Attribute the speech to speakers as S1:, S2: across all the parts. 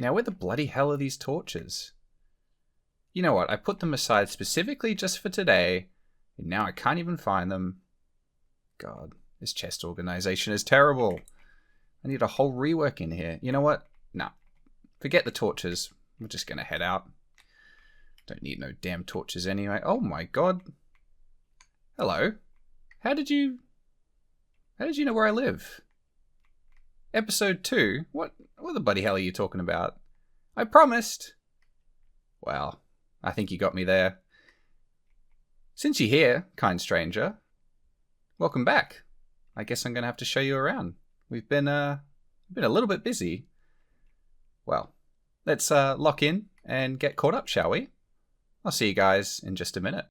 S1: Now, where the bloody hell are these torches? You know what? I put them aside specifically just for today, and now I can't even find them. God, this chest organization is terrible. I need a whole rework in here. You know what? No. Forget the torches. We're just going to head out. Don't need no damn torches anyway. Oh my god. Hello. How did you know where I live? Episode 2? What the bloody hell are you talking about? I promised. Well, I think you got me there. Since you're here, kind stranger, welcome back. I guess I'm going to have to show you around. We've been a little bit busy. Well, let's lock in and get caught up, shall we? I'll see you guys in just a minute.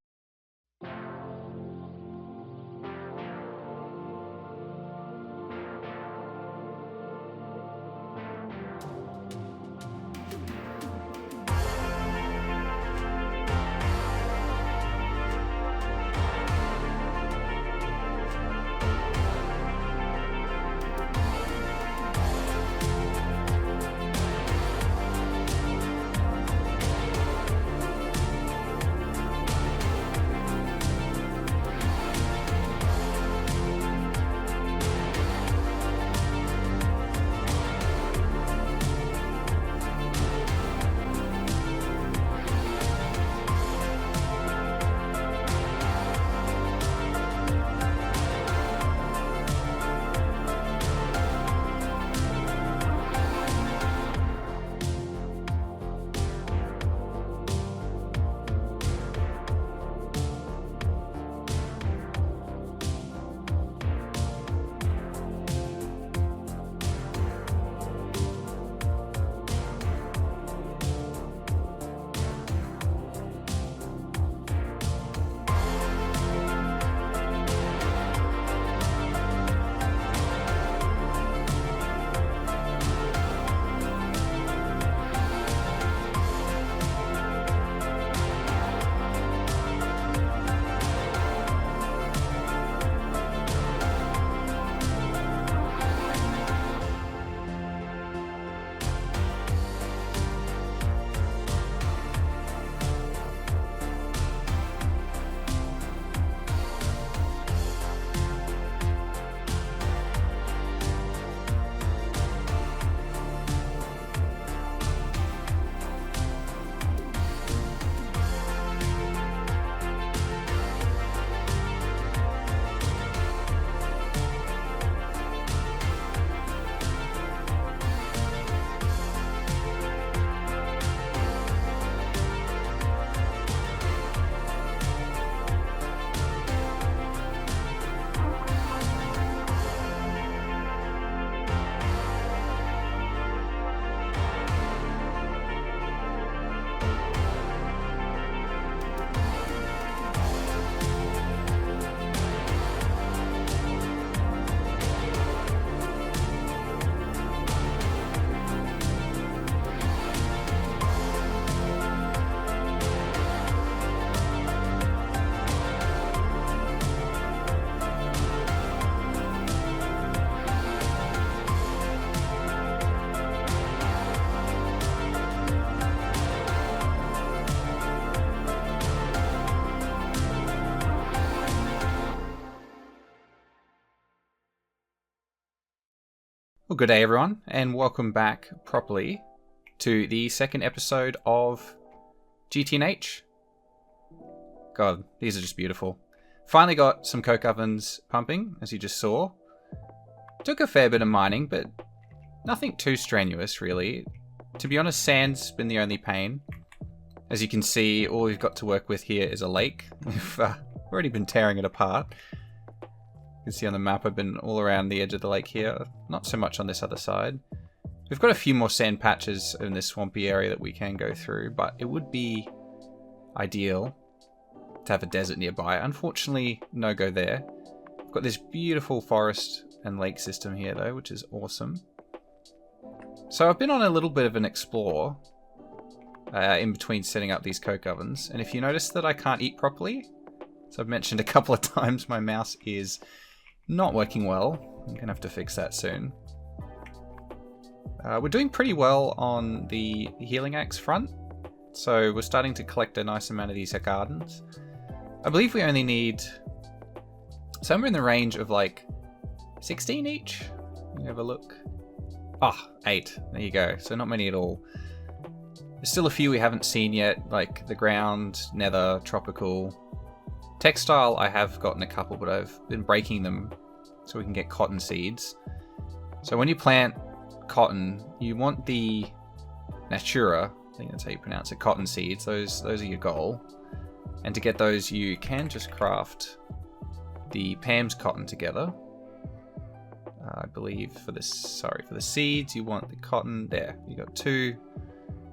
S1: Well, good day everyone, and welcome back properly to the second episode of GT&H. God, these are just beautiful. Finally got some coke ovens pumping, as you just saw. Took a fair bit of mining, but nothing too strenuous, really. To be honest, sand's been the only pain. As you can see, all we've got to work with here is a lake. We've already been tearing it apart. You can see on the map I've been all around the edge of the lake here, not so much on this other side. We've got a few more sand patches in this swampy area that we can go through, but it would be ideal to have a desert nearby. Unfortunately, no go there. We've got this beautiful forest and lake system here though, which is awesome. So I've been on a little bit of an explore in between setting up these coke ovens, and if you notice that I can't eat properly, so I've mentioned a couple of times my mouse is not working well. I'm gonna have to fix that soon. We're doing pretty well on the healing axe front. So we're starting to collect a nice amount of these gardens. I believe we only need somewhere in the range of like 16 each. Let me have a look. Ah, 8. There you go. So not many at all. There's still a few we haven't seen yet, like the ground, nether, tropical. Textile, I have gotten a couple, but I've been breaking them so we can get cotton seeds. So when you plant cotton, you want the Natura, I think that's how you pronounce it, cotton seeds. Those are your goal. And to get those, you can just craft the Pam's cotton together. I believe for the seeds, you want the cotton. There, you got 2.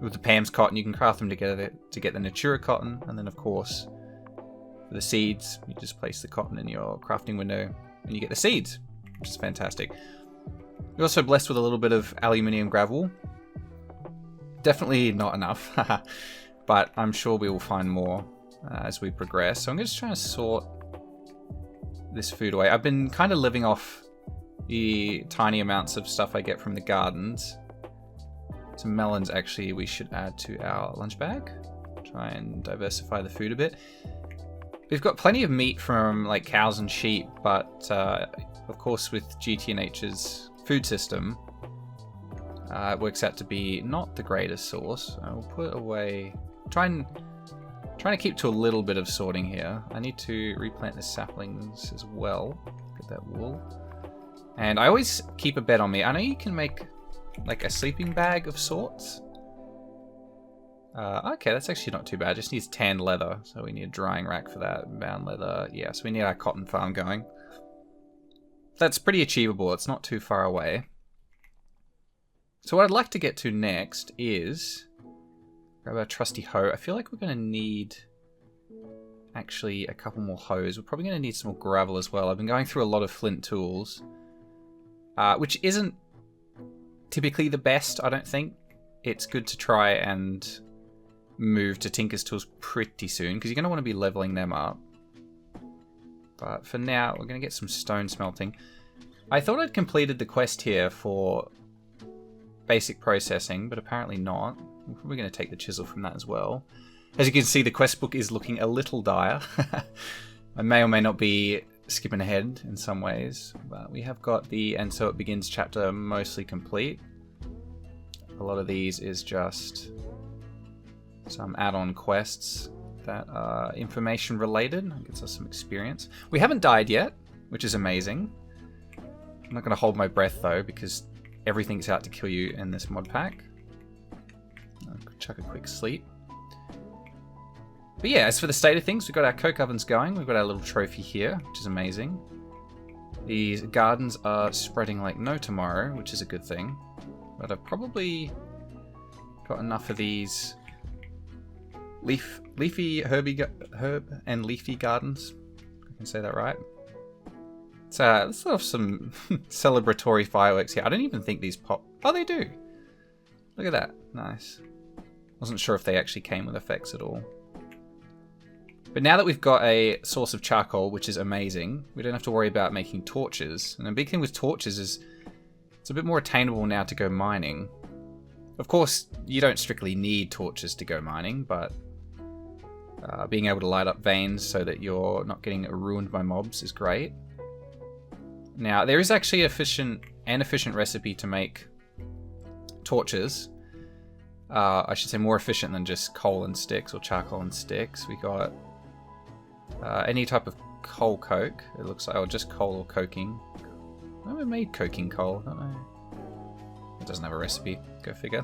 S1: With the Pam's cotton, you can craft them together to get the Natura cotton, and then of course, for the seeds, you just place the cotton in your crafting window, and you get the seeds, which is fantastic. You're also blessed with a little bit of aluminium gravel. Definitely not enough, but I'm sure we will find more as we progress. So I'm just trying to sort this food away. I've been kind of living off the tiny amounts of stuff I get from the gardens. Some melons, actually, we should add to our lunch bag. Try and diversify the food a bit. We've got plenty of meat from like cows and sheep, but of course with GTNH's food system, it works out to be not the greatest source. I will put away, trying to keep to a little bit of sorting here. I need to replant the saplings as well. Get that wool. And I always keep a bed on me. I know you can make like a sleeping bag of sorts. Okay, that's actually not too bad. Just needs tanned leather, so we need a drying rack for that. Bound leather, yeah. So we need our cotton farm going. That's pretty achievable. It's not too far away. So what I'd like to get to next is grab our trusty hoe. I feel like we're going to need actually a couple more hoes. We're probably going to need some more gravel as well. I've been going through a lot of flint tools, which isn't typically the best, I don't think. It's good to try and move to Tinker's tools pretty soon, because you're going to want to be leveling them up. But for now, we're going to get some stone smelting. I thought I'd completed the quest here for basic processing, but apparently not. We're probably going to take the chisel from that as well. As you can see, the quest book is looking a little dire. I may or may not be skipping ahead in some ways, but we have got the And So It Begins chapter mostly complete. A lot of these is just some add-on quests that are information related. It gets us some experience. We haven't died yet, which is amazing. I'm not going to hold my breath though, because everything's out to kill you in this mod pack. I'll chuck a quick sleep. But yeah, as for the state of things, we've got our coke ovens going. We've got our little trophy here, which is amazing. These gardens are spreading like no tomorrow, which is a good thing. But I've probably got enough of these leafy herb and leafy gardens. I can say that right. Let's have some celebratory fireworks here. I don't even think these pop. Oh, they do. Look at that. Nice. Wasn't sure if they actually came with effects at all. But now that we've got a source of charcoal, which is amazing, we don't have to worry about making torches. And the big thing with torches is it's a bit more attainable now to go mining. Of course, you don't strictly need torches to go mining, but being able to light up veins so that you're not getting ruined by mobs is great. Now, there is actually an efficient recipe to make torches. I should say more efficient than just coal and sticks or charcoal and sticks. We got any type of coal coke, it looks like, or just coal or coking. I haven't made coking coal, don't I? It doesn't have a recipe, go figure.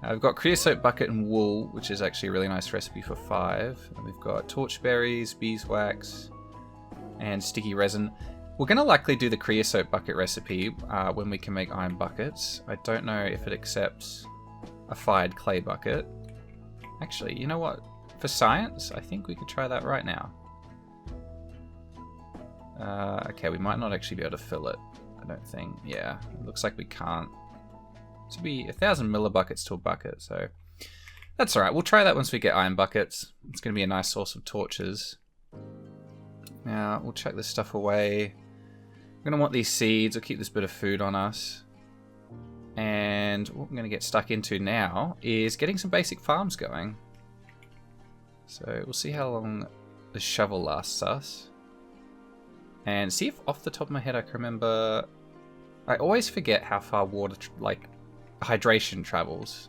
S1: We've got creosote bucket and wool, which is actually a really nice recipe for 5. And we've got torchberries, beeswax, and sticky resin. We're going to likely do the creosote bucket recipe when we can make iron buckets. I don't know if it accepts a fired clay bucket. Actually, you know what? For science, I think we could try that right now. Okay, we might not actually be able to fill it. I don't think. Yeah, it looks like we can't. It should be 1,000 millibuckets to a bucket, so that's alright. We'll try that once we get iron buckets. It's going to be a nice source of torches. Now, we'll chuck this stuff away. We're going to want these seeds. We'll keep this bit of food on us. And what I'm going to get stuck into now is getting some basic farms going. So we'll see how long the shovel lasts us. And see if off the top of my head I can remember... I always forget how far water, hydration travels.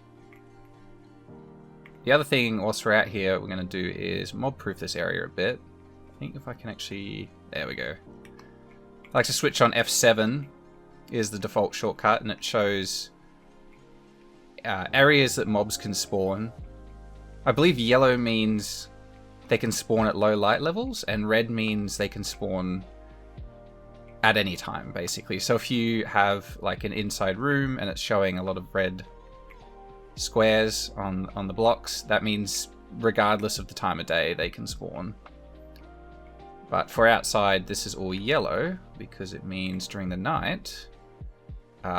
S1: The other thing, whilst we're out here, we're going to do is mob-proof this area a bit. I think if I can actually... There we go. I like to switch on F7 is the default shortcut, and it shows areas that mobs can spawn. I believe yellow means they can spawn at low light levels, and red means they can spawn at any time, basically. So if you have like an inside room and it's showing a lot of red squares on the blocks, that means regardless of the time of day they can spawn. But for outside, this is all yellow because it means during the night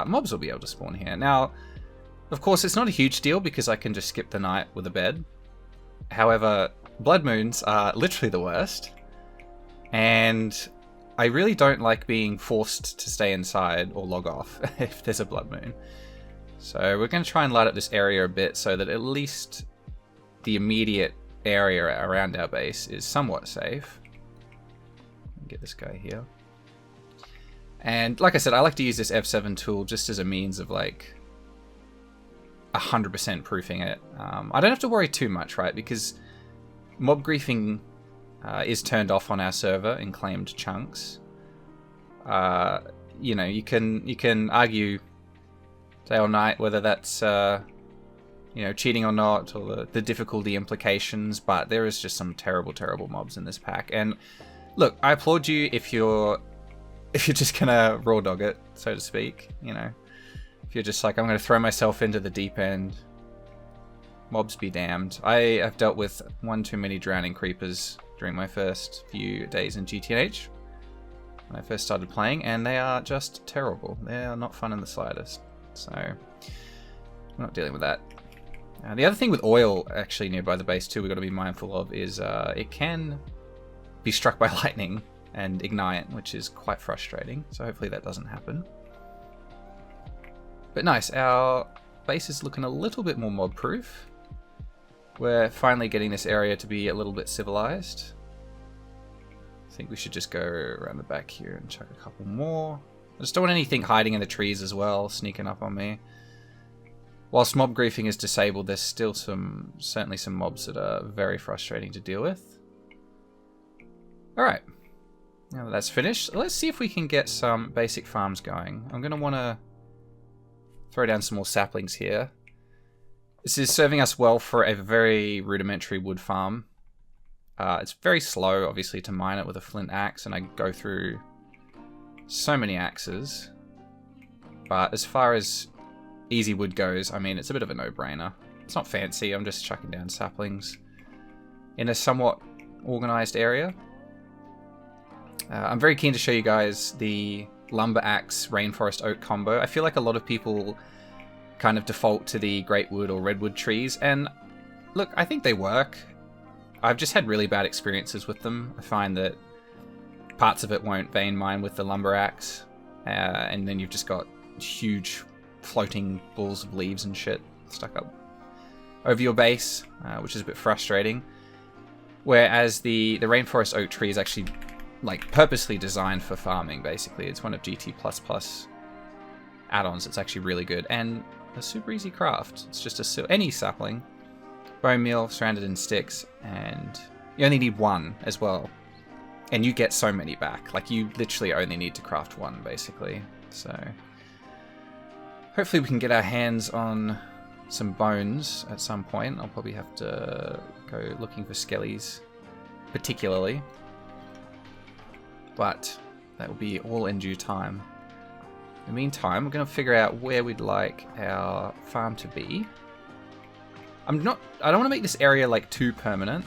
S1: mobs will be able to spawn here. Now, of course, it's not a huge deal because I can just skip the night with a bed. However, blood moons are literally the worst, and I really don't like being forced to stay inside or log off if there's a blood moon. So we're going to try and light up this area a bit so that at least the immediate area around our base is somewhat safe. Get this guy here. And like I said, I like to use this F7 tool just as a means of like 100% proofing it. I don't have to worry too much, right? Because mob griefing is turned off on our server in claimed chunks. You know, you can argue day or night whether that's you know, cheating or not, or the difficulty implications, but there is just some terrible mobs in this pack. And look, I applaud you if you're just gonna raw dog it, so to speak. You know, if you're just like, I'm gonna throw myself into the deep end. Mobs be damned. I have dealt with one too many drowning creepers during my first few days in GTH when I first started playing, and they are just terrible. They are not fun in the slightest. So I'm not dealing with that. The other thing with oil actually nearby the base too we've got to be mindful of is it can be struck by lightning and ignite, which is quite frustrating. So hopefully that doesn't happen. But nice, our base is looking a little bit more mob proof. We're finally getting this area to be a little bit civilized. I think we should just go around the back here and chuck a couple more. I just don't want anything hiding in the trees as well, sneaking up on me. Whilst mob griefing is disabled, there's still certainly some mobs that are very frustrating to deal with. Alright, now that that's finished, let's see if we can get some basic farms going. I'm going to want to throw down some more saplings here. This is serving us well for a very rudimentary wood farm. It's very slow, obviously, to mine it with a flint axe, and I go through so many axes. But as far as easy wood goes, I mean, it's a bit of a no-brainer. It's not fancy, I'm just chucking down saplings in a somewhat organized area. I'm very keen to show you guys the lumber axe rainforest oak combo. I feel like a lot of people kind of default to the great wood or redwood trees, and look, I think they work. I've just had really bad experiences with them. I find that parts of it won't vein mine with the lumber axe, and then you've just got huge floating balls of leaves and shit stuck up over your base, which is a bit frustrating. Whereas the rainforest oak tree is actually like purposely designed for farming, basically. It's one of GT++ add-ons. It's actually really good and a super easy craft. It's just any sapling, bone meal surrounded in sticks, and you only need one as well. And you get so many back. Like, you literally only need to craft one, basically. So hopefully we can get our hands on some bones at some point. I'll probably have to go looking for skellies, particularly. But that will be all in due time. In the meantime, we're going to figure out where we'd like our farm to be. I don't want to make this area like too permanent.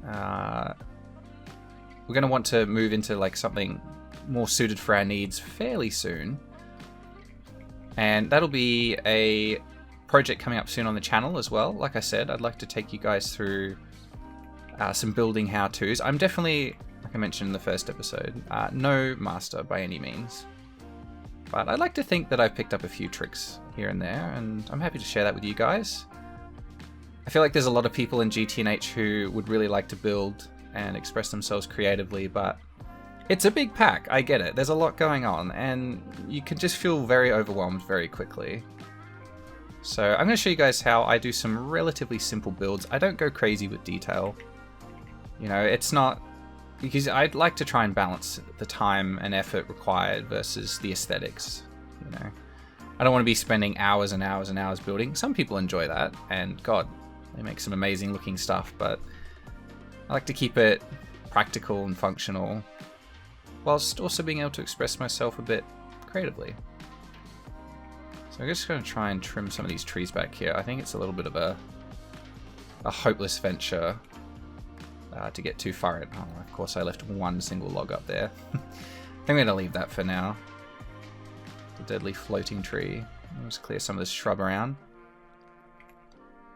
S1: We're going to want to move into like something more suited for our needs fairly soon. And that'll be a project coming up soon on the channel as well. Like I said, I'd like to take you guys through some building how-tos. I'm definitely, like I mentioned in the first episode, no master by any means. But I'd like to think that I've picked up a few tricks here and there, and I'm happy to share that with you guys. I feel like there's a lot of people in GTNH who would really like to build and express themselves creatively, but it's a big pack, I get it. There's a lot going on, and you can just feel very overwhelmed very quickly. So I'm going to show you guys how I do some relatively simple builds. I don't go crazy with detail. You know, it's not... because I'd like to try and balance the time and effort required versus the aesthetics, you know. I don't want to be spending hours and hours and hours building. Some people enjoy that, and God, they make some amazing looking stuff, but I like to keep it practical and functional, whilst also being able to express myself a bit creatively. So I'm just going to try and trim some of these trees back here. I think it's a little bit of a hopeless venture to get too far in. Oh, of course I left one single log up there. I think I'm going to leave that for now. The deadly floating tree. I'll just clear some of this shrub around.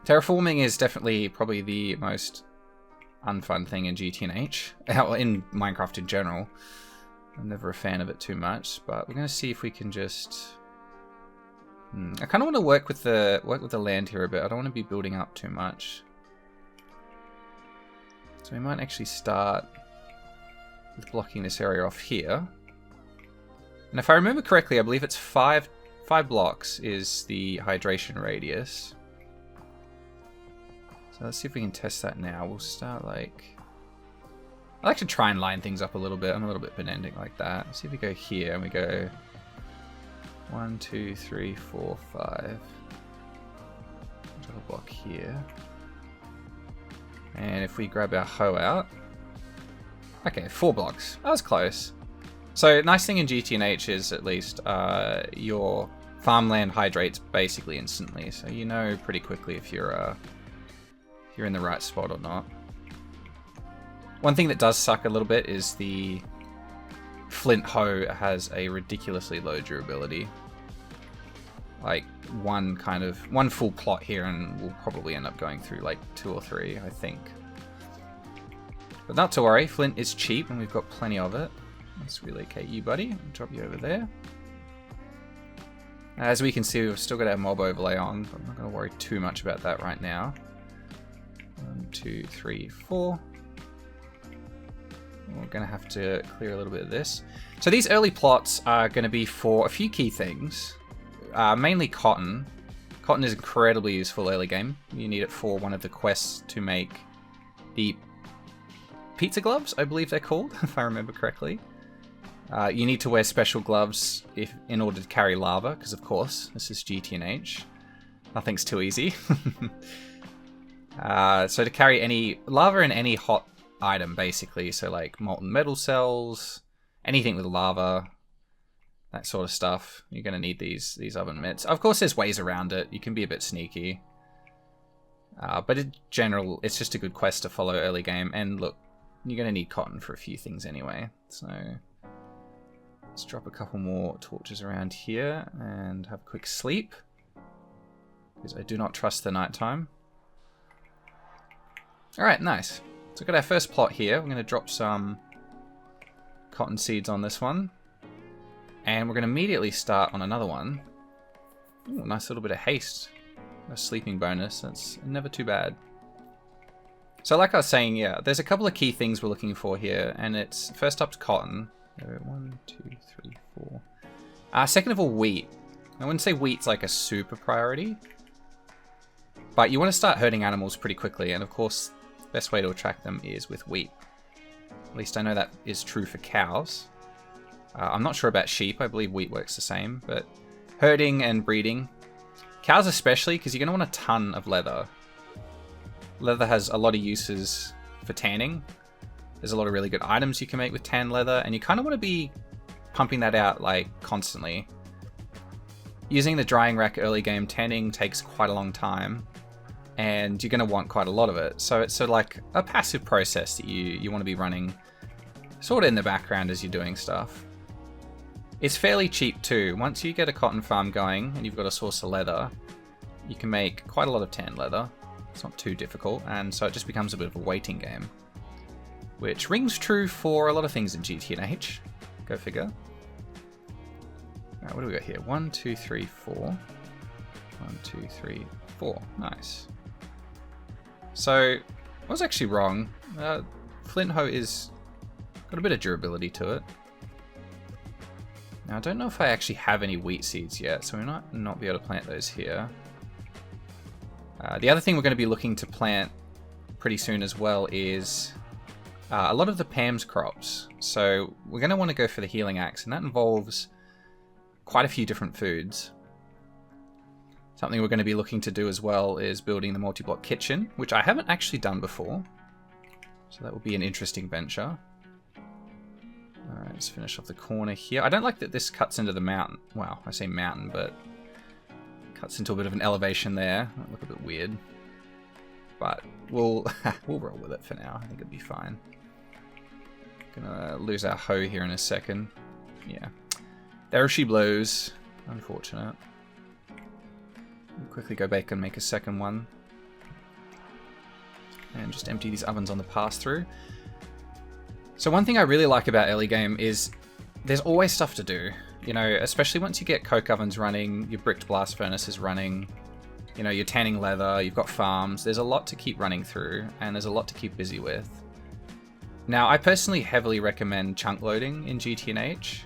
S1: Terraforming is definitely probably the most unfun thing in GTNH, in Minecraft in general. I'm never a fan of it too much, but we're going to see if we can just... I kind of want to work with the land here a bit. I don't want to be building up too much. So we might actually start with blocking this area off here. And if I remember correctly, I believe it's five blocks is the hydration radius. So let's see if we can test that now. We'll start like... I like to try and line things up a little bit. I'm a little bit pedantic like that. Let's see if we go here and we go 1, 2, 3, 4, 5. Double block here. And if we grab our hoe out, okay, 4 blocks. That was close. So nice thing in GTNH is at least your farmland hydrates basically instantly, so you know pretty quickly if you're in the right spot or not. One thing that does suck a little bit is the flint hoe has a ridiculously low durability. Like one full plot here and we'll probably end up going through like 2 or 3, I think. But not to worry, flint is cheap and we've got plenty of it. Let's relocate you, buddy. I'll drop you over there. As we can see, we've still got our mob overlay on, but I'm not going to worry too much about that right now. 1, 2, 3, 4. We're going to have to clear a little bit of this. So these early plots are going to be for a few key things. Mainly cotton. Cotton is incredibly useful early game. You need it for one of the quests to make the pizza gloves, I believe they're called, if I remember correctly. You need to wear special gloves in order to carry lava, because of course, this is GTNH. Nothing's too easy. So to carry any lava in any hot item, basically, so like molten metal cells, anything with lava, that sort of stuff, you're going to need these oven mitts. Of course, there's ways around it. You can be a bit sneaky. But in general, it's just a good quest to follow early game. And look, you're going to need cotton for a few things anyway. So let's drop a couple more torches around here and have a quick sleep, because I do not trust the nighttime. Alright, nice. So we've got our first plot here. We're going to drop some cotton seeds on this one. And we're going to immediately start on another one. Ooh, nice little bit of haste. A sleeping bonus. That's never too bad. So like I was saying, yeah, there's a couple of key things we're looking for here. And it's first up to cotton. 1, 2, 3, 4. Second of all, wheat. I wouldn't say wheat's like a super priority. But you want to start herding animals pretty quickly. And of course, the best way to attract them is with wheat. At least I know that is true for cows. I'm not sure about sheep. I believe wheat works the same. But herding and breeding. Cows especially, because you're going to want a ton of leather. Leather has a lot of uses for tanning. There's a lot of really good items you can make with tan leather. And you kind of want to be pumping that out like constantly. Using the drying rack early game, tanning takes quite a long time. And you're going to want quite a lot of it. So it's sort of like a passive process that you want to be running sort of in the background as you're doing stuff. It's fairly cheap too. Once you get a cotton farm going and you've got a source of leather, you can make quite a lot of tan leather. It's not too difficult, and so it just becomes a bit of a waiting game. Which rings true for a lot of things in GTNH. Go figure. Alright, what do we got here? 1, 2, 3, 4. 1, 2, 3, 4. Nice. So, I was actually wrong. Flint hoe is got a bit of durability to it. Now, I don't know if I actually have any wheat seeds yet, so we might not be able to plant those here. The other thing we're going to be looking to plant pretty soon as well is a lot of the Pam's crops. So we're going to want to go for the healing axe, and that involves quite a few different foods. Something we're going to be looking to do as well is building the multi-block kitchen, which I haven't actually done before. So that will be an interesting venture. Alright, let's finish off the corner here. I don't like that this cuts into the mountain. Well, I say mountain, but cuts into a bit of an elevation there. Might look a bit weird. But we'll roll with it for now. I think it'll be fine. Gonna lose our hoe here in a second. Yeah. There she blows. Unfortunate. We'll quickly go back and make a second one. And just empty these ovens on the pass-through. So one thing I really like about early game is there's always stuff to do. You know, especially once you get coke ovens running, your bricked blast furnaces running, you know, you're tanning leather, you've got farms. There's a lot to keep running through, and there's a lot to keep busy with. Now, I personally heavily recommend chunk loading in GTNH.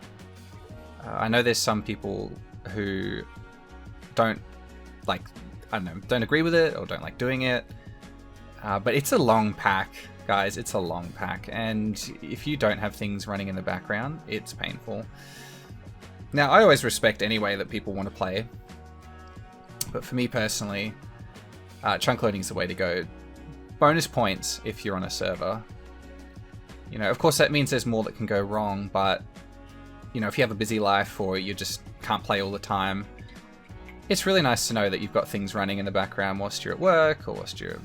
S1: I know there's some people who don't like, I don't know, don't agree with it or don't like doing it. But it's a long pack, guys. It's a long pack. And if you don't have things running in the background, it's painful. Now, I always respect any way that people want to play. But for me personally, chunk loading is the way to go. Bonus points if you're on a server. You know, of course that means there's more that can go wrong, but you know, if you have a busy life or you just can't play all the time, it's really nice to know that you've got things running in the background whilst you're at work or whilst you're,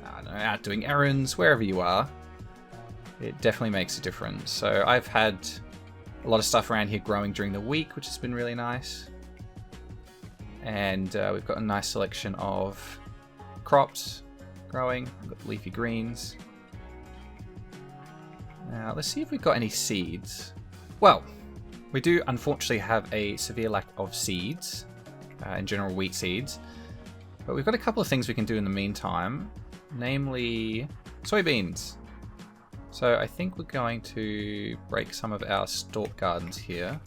S1: I don't know, out doing errands, wherever you are. It definitely makes a difference. So I've had a lot of stuff around here growing during the week, which has been really nice. And we've got a nice selection of crops growing. We've got leafy greens. Now, let's see if we've got any seeds. Well, we do unfortunately have a severe lack of seeds, in general wheat seeds. But we've got a couple of things we can do in the meantime, namely soybeans. So I think we're going to break some of our stalk gardens here.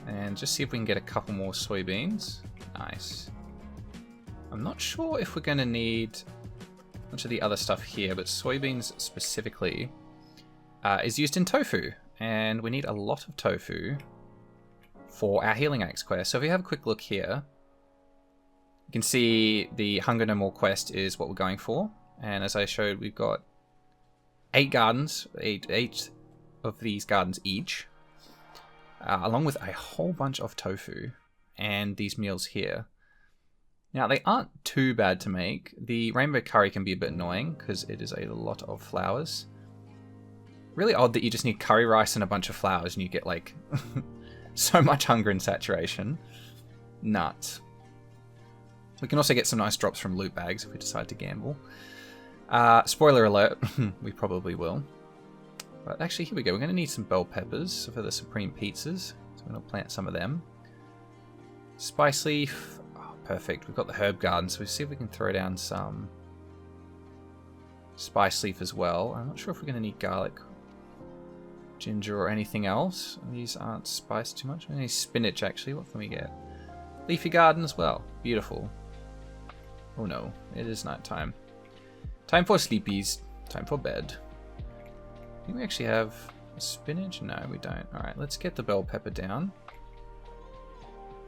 S1: And just see if we can get a couple more soybeans. Nice. I'm not sure if we're going to need much of the other stuff here, but soybeans specifically is used in tofu. And we need a lot of tofu for our healing axe quest. So if we have a quick look here, you can see the Hunger No More quest is what we're going for. And as I showed, we've got 8 gardens, eight of these gardens each. Along with a whole bunch of tofu and these meals here. Now, they aren't too bad to make. The rainbow curry can be a bit annoying because it is a lot of flours. Really odd that you just need curry rice and a bunch of flours and you get like so much hunger and saturation. Nuts. We can also get some nice drops from loot bags if we decide to gamble. Spoiler alert, we probably will. But actually, here we go. We're going to need some bell peppers for the supreme pizzas. So I'm going to plant some of them. Spice leaf. Oh, perfect. We've got the herb garden, so we'll see if we can throw down some spice leaf as well. I'm not sure if we're going to need garlic, ginger, or anything else. These aren't spiced too much. We need spinach, actually. What can we get? Leafy garden as well. Beautiful. Oh no, it is night time. Time for sleepies. Time for bed. I think we actually have spinach? No, we don't. Alright, let's get the bell pepper down.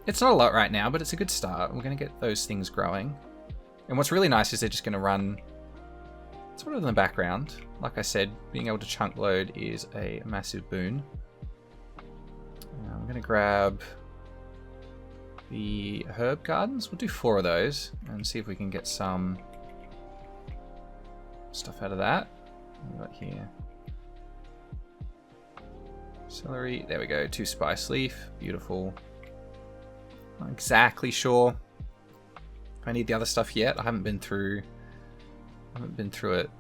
S1: It's not a lot right now, but it's a good start. We're going to get those things growing. And what's really nice is they're just going to run sort of in the background. Like I said, being able to chunk load is a massive boon. I'm going to grab the herb gardens. We'll do 4 of those and see if we can get some stuff out of that. What have we got here? Celery, there we go, 2 spice leaf, beautiful. Not exactly sure if I need the other stuff yet. I haven't been through it.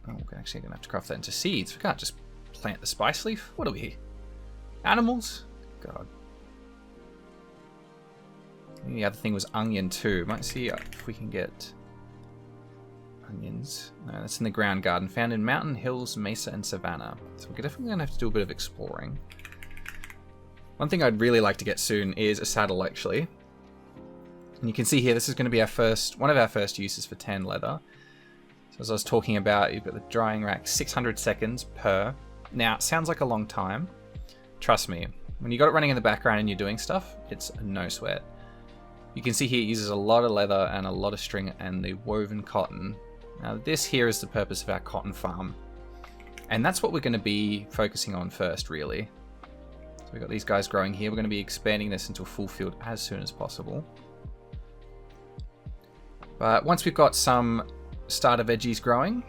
S1: Oh, we're actually gonna have to craft that into seeds. We can't just plant the spice leaf. What are we? Animals? God. The other thing was onion too. Might see if we can get onions. No, that's in the ground garden. Found in mountain, hills, mesa, and savanna. So we're definitely going to have to do a bit of exploring. One thing I'd really like to get soon is a saddle, actually. And you can see here, this is going to be one of our first uses for tan leather. So as I was talking about, you've got the drying rack, 600 seconds per. Now, it sounds like a long time. Trust me, when you got it running in the background and you're doing stuff, it's no sweat. You can see here it uses a lot of leather and a lot of string and the woven cotton. Now this here is the purpose of our cotton farm. And that's what we're going to be focusing on first, really. So we've got these guys growing here. We're going to be expanding this into a full field as soon as possible. But once we've got some starter veggies growing,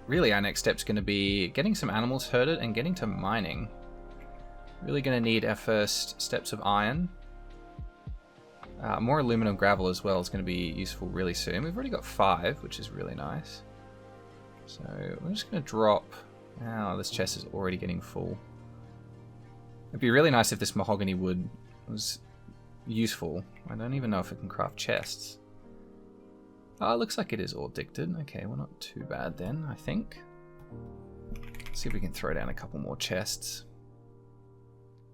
S1: really our next step is going to be getting some animals herded and getting to mining. Really going to need our first steps of iron. More aluminum gravel as well is going to be useful really soon. We've already got 5, which is really nice. So we're just going to drop... Oh, this chest is already getting full. It'd be really nice if this mahogany wood was useful. I don't even know if it can craft chests. Oh, it looks like it is all addicted. Okay, well not too bad then, I think. Let's see if we can throw down a couple more chests.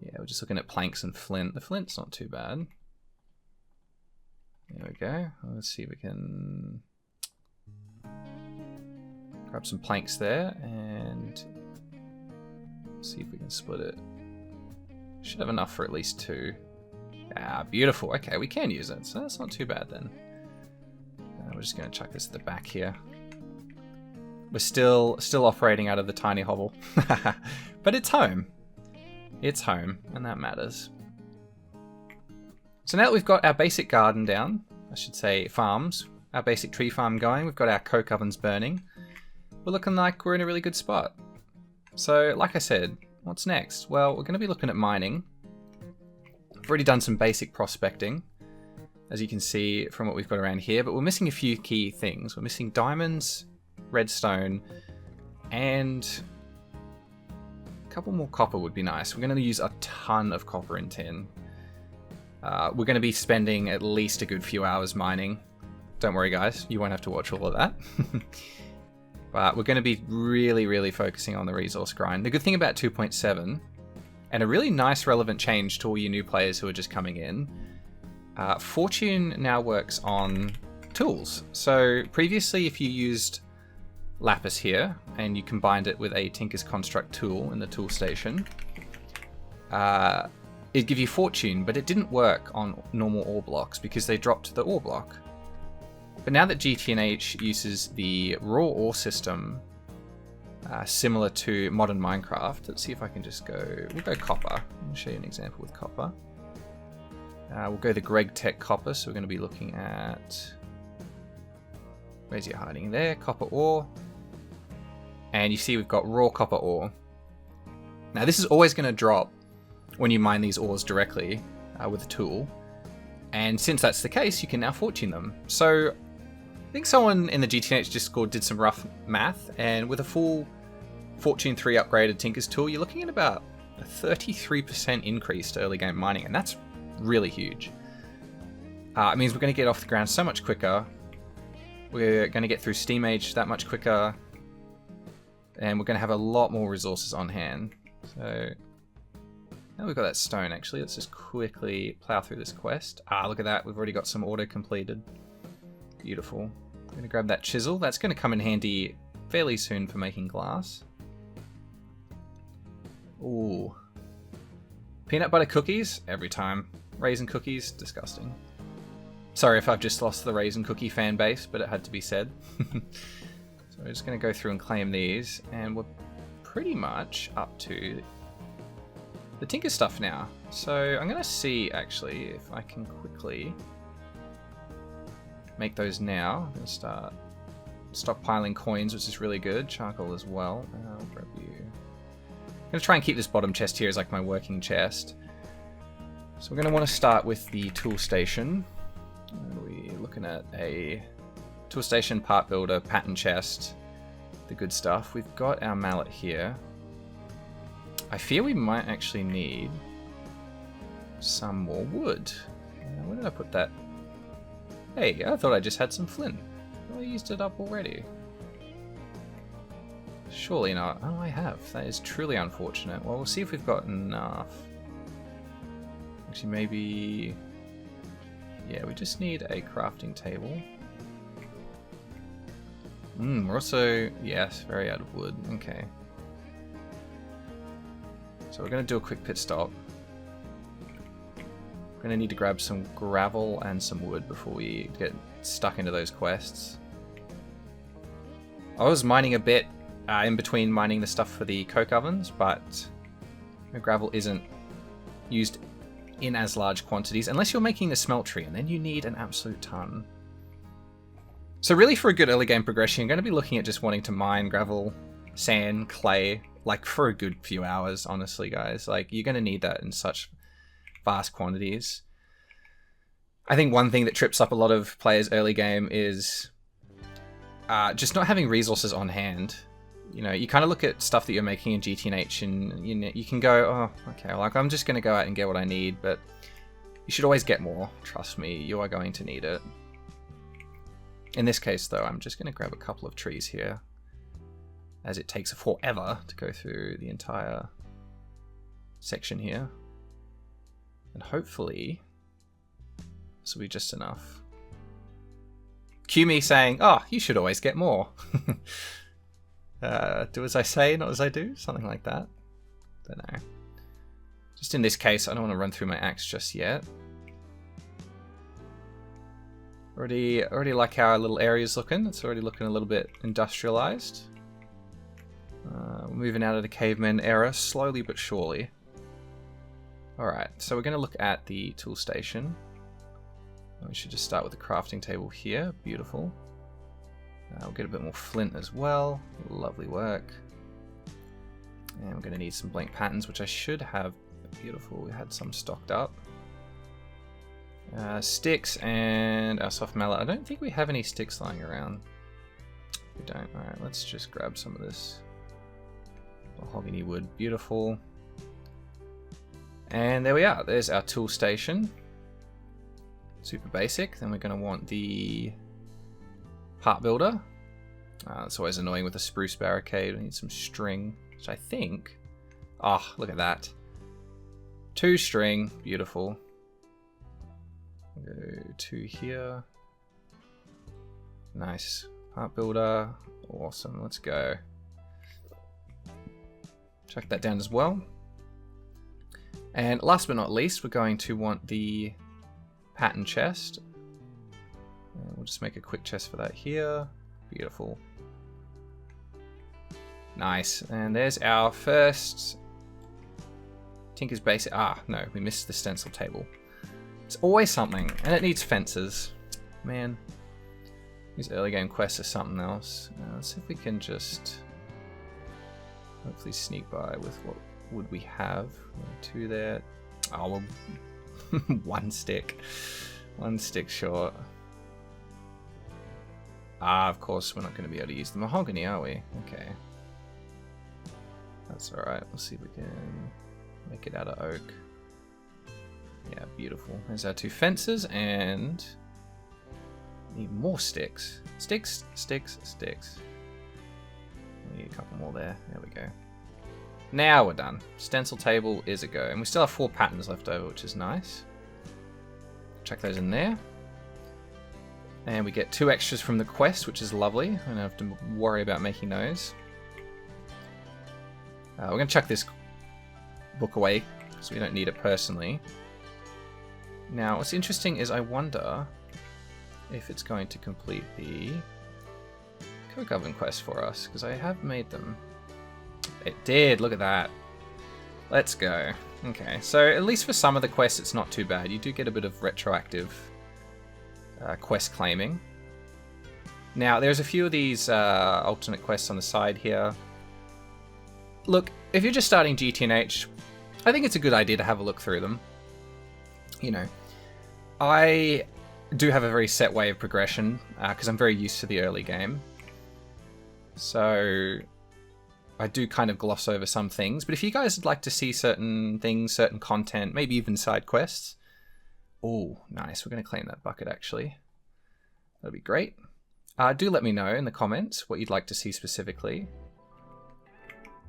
S1: Yeah, we're just looking at planks and flint. The flint's not too bad. There we go. Let's see if we can grab some planks there and see if we can split it. Should have enough for at least 2. Ah, beautiful. Okay, we can use it, so that's not too bad then. We're just going to chuck this at the back here. We're still operating out of the tiny hovel, but it's home. It's home, and that matters. So now that we've got our basic garden down, I should say farms, our basic tree farm going, we've got our coke ovens burning, we're looking like we're in a really good spot. So like I said, what's next? Well, we're going to be looking at mining. I've already done some basic prospecting, as you can see from what we've got around here, but we're missing a few key things. We're missing diamonds, redstone, and a couple more copper would be nice. We're going to use a ton of copper and tin. We're going to be spending at least a good few hours mining. Don't worry guys, you won't have to watch all of that. But we're going to be really, really focusing on the resource grind. The good thing about 2.7, and a really nice relevant change to all you new players who are just coming in, Fortune now works on tools. So previously if you used lapis here and you combined it with a Tinker's Construct tool in the tool station, it'd give you fortune, but it didn't work on normal ore blocks because they dropped the ore block. But now that GTNH uses the raw ore system, similar to modern Minecraft, let's see if I can just we'll go copper. I'll show you an example with copper. We'll go the GregTech copper, so we're going to be looking at, where's he hiding there? Copper ore. And you see we've got raw copper ore. Now this is always going to drop when you mine these ores directly with a tool. And since that's the case, you can now fortune them. So I think someone in the GTNH Discord did some rough math, and with a full Fortune 3 upgraded Tinker's tool, you're looking at about a 33% increase to early game mining, and that's really huge. It means we're going to get off the ground so much quicker. We're going to get through Steam Age that much quicker, and we're going to have a lot more resources on hand. So now we've got that stone, actually. Let's just quickly plow through this quest. Look at that. We've already got some auto completed. Beautiful. I'm going to grab that chisel. That's going to come in handy fairly soon for making glass. Ooh. Peanut butter cookies? Every time. Raisin cookies? Disgusting. Sorry if I've just lost the raisin cookie fan base, but it had to be said. So we're just going to go through and claim these, and we're pretty much up to the Tinker stuff now. So I'm going to see, actually, if I can quickly make those now. I'm going to start stockpiling coins, which is really good. Charcoal as well. I'll grab you. I'm going to try and keep this bottom chest here as like my working chest. So we're going to want to start with the tool station. We're looking at a tool station, part builder, pattern chest, the good stuff. We've got our mallet here. I fear we might actually need some more wood. Where did I put that? Hey, I thought I just had some flint. I used it up already. Surely not. Oh, I have. That is truly unfortunate. Well, we'll see if we've got enough. Actually, maybe... Yeah, we just need a crafting table. We're also... Yes, very out of wood. Okay. So we're going to do a quick pit stop. We're going to need to grab some gravel and some wood before we get stuck into those quests. I was mining a bit in between mining the stuff for the coke ovens, but the gravel isn't used in as large quantities unless you're making the smeltery, and then you need an absolute ton. So really, for a good early game progression, you're going to be looking at just wanting to mine gravel, sand, clay, like for a good few hours, honestly, guys. Like, you're going to need that in such vast quantities. I think one thing that trips up a lot of players early game is just not having resources on hand. You know, you kind of look at stuff that you're making in GTH and you can go, oh, okay, like I'm just going to go out and get what I need, but you should always get more. Trust me, you are going to need it. In this case, though, I'm just going to grab a couple of trees here, as it takes forever to go through the entire section here. And hopefully, this will be just enough. Cue me saying, oh, you should always get more. Do as I say, not as I do. Something like that. Don't know. Just in this case, I don't want to run through my axe just yet. Already like how our little area's looking. It's already looking a little bit industrialized. We're moving out of the caveman era, slowly but surely. Alright, so we're going to look at the tool station. We should just start with the crafting table here. Beautiful. We'll get a bit more flint as well. Lovely work. And we're going to need some blank patterns, which I should have. Beautiful. We had some stocked up. Sticks and our soft mallet. I don't think we have any sticks lying around. We don't. Alright, let's just grab some of this mahogany wood. Beautiful. And there we are. There's our tool station. Super basic. Then we're going to want the part builder. It's always annoying with a spruce barricade. We need some string, which I think... Oh, look at that. 2 string. Beautiful. Go 2 here. Nice. Part builder. Awesome. Let's go. Chuck that down as well. And last but not least, we're going to want the pattern chest. And we'll just make a quick chest for that here. Beautiful. Nice. And there's our first Tinker's Basic. Ah, no, we missed the stencil table. It's always something, and it needs fences. Man, these early game quests are something else. Let's see if we can just hopefully sneak by with what would we have. 2 there. Oh, well, 1 stick. 1 stick short. Ah, of course, we're not going to be able to use the mahogany, are we? Okay. That's alright. We'll see if we can make it out of oak. Yeah, beautiful. There's our 2 fences, and need more sticks. Sticks, sticks, sticks. We need a couple more there. There we go. Now we're done. Stencil table is a go. And we still have 4 patterns left over, which is nice. Chuck those in there. And we get 2 extras from the quest, which is lovely. I don't have to worry about making those. We're going to chuck this book away, because we don't need it personally. Now, what's interesting is I wonder if it's going to complete the coke oven quest for us, because I have made them. It did, look at that. Let's go. Okay, so at least for some of the quests it's not too bad. You do get a bit of retroactive quest claiming. Now, there's a few of these alternate quests on the side here. Look, if you're just starting GTH, I think it's a good idea to have a look through them. You know, I do have a very set way of progression because I'm very used to the early game. So I do kind of gloss over some things. But if you guys would like to see certain things, certain content, maybe even side quests. Oh, nice. We're going to claim that bucket, actually. That'd be great. Do let me know in the comments what you'd like to see specifically.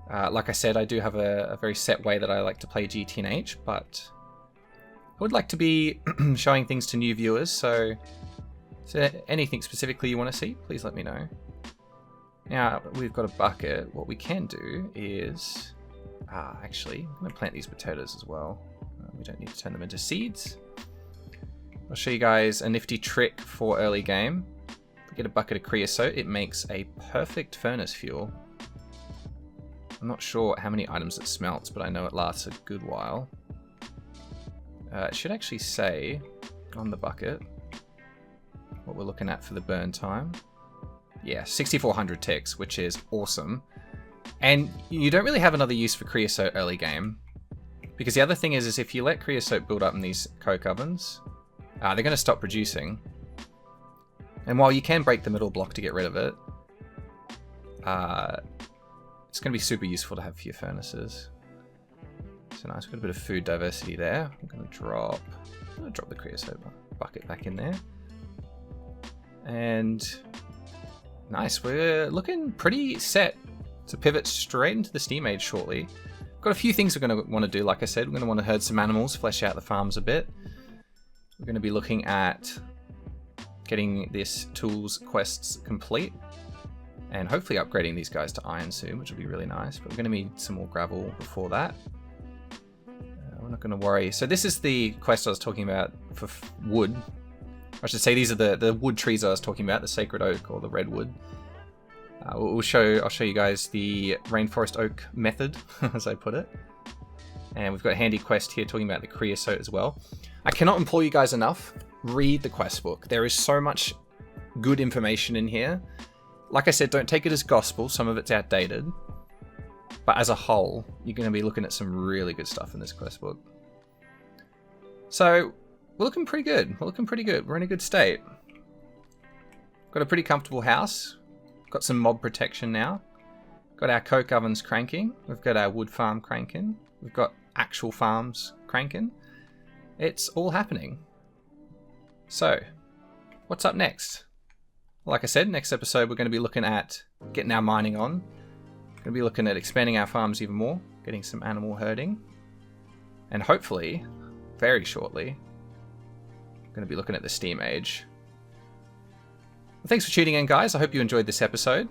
S1: Like I said, I do have a very set way that I like to play GTNH, but I would like to be showing things to new viewers, so anything specifically you want to see, please let me know. Now, we've got a bucket. What we can do is... actually, I'm going to plant these potatoes as well. We don't need to turn them into seeds. I'll show you guys a nifty trick for early game. If we get a bucket of creosote, it makes a perfect furnace fuel. I'm not sure how many items it smelts, but I know it lasts a good while. It should actually say on the bucket what we're looking at for the burn time. Yeah, 6,400 ticks, which is awesome. And you don't really have another use for creosote early game. Because the other thing is if you let creosote build up in these coke ovens, they're going to stop producing. And while you can break the middle block to get rid of it, it's going to be super useful to have for your furnaces. So nice, we've got a bit of food diversity there. I'm going to drop the creosote bucket back in there. And nice, we're looking pretty set to pivot straight into the Steam Age shortly. Got a few things we're going to want to do, like I said. We're going to want to herd some animals, flesh out the farms a bit. We're going to be looking at getting this tools quests complete. And hopefully upgrading these guys to iron soon, which will be really nice. But we're going to need some more gravel before that. We're not going to worry. So this is the quest I was talking about for wood. I should say these are the wood trees I was talking about, the sacred oak or the redwood. I'll show you guys the rainforest oak method, as I put it. And we've got a handy quest here talking about the creosote as well. I cannot implore you guys enough, read the quest book. There is so much good information in here. Like I said, don't take it as gospel. Some of it's outdated. But as a whole, you're going to be looking at some really good stuff in this quest book. So, we're looking pretty good. We're in a good state. Got a pretty comfortable house. Got some mob protection now. Got our coke ovens cranking. We've got our wood farm cranking. We've got actual farms cranking. It's all happening. So, what's up next? Like I said, next episode we're going to be looking at getting our mining on. Going to be looking at expanding our farms even more, getting some animal herding. And hopefully, very shortly, going to be looking at the Steam Age. Well, thanks for tuning in, guys. I hope you enjoyed this episode.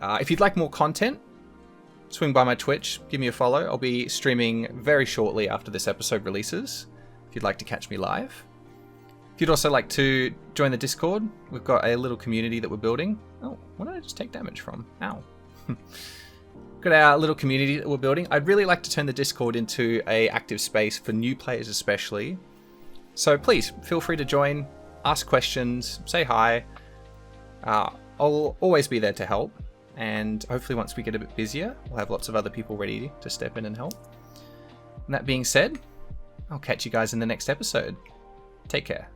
S1: If you'd like more content, swing by my Twitch, give me a follow. I'll be streaming very shortly after this episode releases, if you'd like to catch me live. If you'd also like to join the Discord, we've got a little community that we're building. Oh, what did I just take damage from? Ow. Got our little community that we're building. I'd really like to turn the Discord into an active space for new players especially. So please, feel free to join, ask questions, say hi. I'll always be there to help. And hopefully once we get a bit busier, we'll have lots of other people ready to step in and help. And that being said, I'll catch you guys in the next episode. Take care.